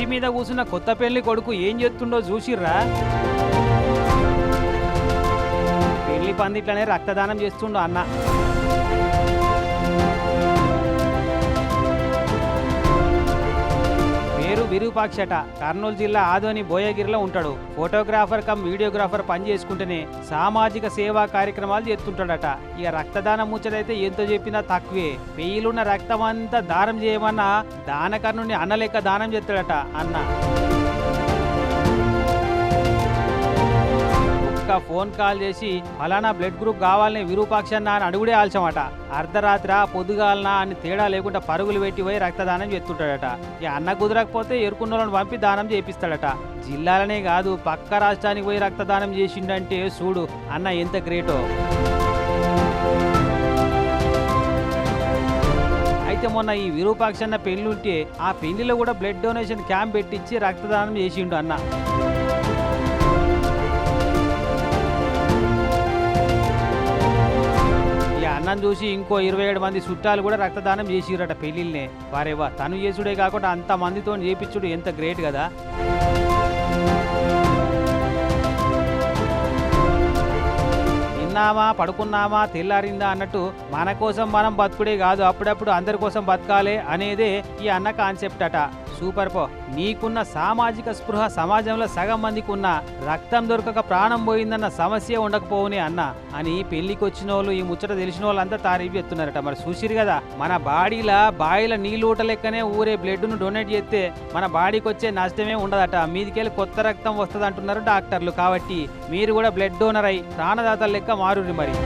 కుర్చీ మీద కూర్చున్న కొత్త పెళ్లి కొడుకు ఏం చేస్తుండో చూసిర్రా? పెళ్లి పందిట్లనే రక్తదానం చేస్తుండో అన్న. పేరు విరూపాక్షట. కర్నూలు జిల్లా ఆదోని బోయగిరిలో ఉంటాడు. ఫోటోగ్రాఫర్ కమ్ వీడియోగ్రాఫర్ పని చేసుకుంటేనే సామాజిక సేవా కార్యక్రమాలు చేస్తుంటాడట. ఇక రక్తదానం ముచ్చటైతే ఎంతో చెప్పినా తక్కువే. పెయిలున్న రక్తం అంతా దానం చేయమన్నా దానకర్ణుని అన్న లెక్క దానం చేస్తాడట అన్న. ఫోన్ కాల్ చేసి ఫలానా బ్లడ్ గ్రూప్ కావాలని విరూపాక్షన్న అని అడుగుడే ఆల్చమట. అర్ధరాత్ర పొద్దుగాలనా అని తేడా లేకుండా పరుగులు పెట్టి పోయి రక్తదానం చేస్తుంటాడట. ఇక అన్న కుదరకపోతే ఎరుకున్నోళ్ళని పంపి దానం చేపిస్తాడట. జిల్లాలనే కాదు పక్క రాష్ట్రానికి పోయి రక్తదానం చేసిండంటే చూడు అన్న ఎంత గ్రేటో. అయితే మొన్న ఈ విరూపాక్షన్న పెళ్లింటే ఆ పెళ్లిలో కూడా బ్లడ్ డొనేషన్ క్యాంప్ పెట్టించి రక్తదానం చేసిండు అన్న. అన్నం చూసి ఇంకో 27 మంది చుట్టాలు కూడా రక్తదానం చేసిరట పెళ్లిళ్ళనే. వారేవా తను చేసుడే కాకుండా అంత మందితో చేపించుడు ఎంత గ్రేట్ కదా. తిన్నామా పడుకున్నామా తెల్లారిందా అన్నట్టు మన కోసం మనం బతుకుడే కాదు, అప్పుడప్పుడు అందరి కోసం బతకాలే అనేదే ఈ అన్న కాన్సెప్ట్ అట. సూపర్ పో. నీకున్న సామాజిక స్పృహ సమాజంలో సగం మందికి ఉన్న రక్తం దొరకక ప్రాణం పోయిందన్న సమస్య ఉండకపోవునే అన్న అని పెళ్లికి వచ్చిన వాళ్ళు ఈ ముచ్చట తెలిసిన వాళ్ళంతా తారీఫ్ చేస్తున్నారట. మరి చూసిరు కదా మన బాయిల నీళ్ళూట లెక్కనే ఊరే బ్లడ్ను డొనేట్ చేస్తే మన బాడీకి వచ్చే నష్టమే ఉండదట. మీదికెళ్ళి కొత్త రక్తం వస్తుంది అంటున్నారు డాక్టర్లు. కాబట్టి మీరు కూడా బ్లడ్ డోనర్ అయి ప్రాణదాతల లెక్క మారుర్రి మరి.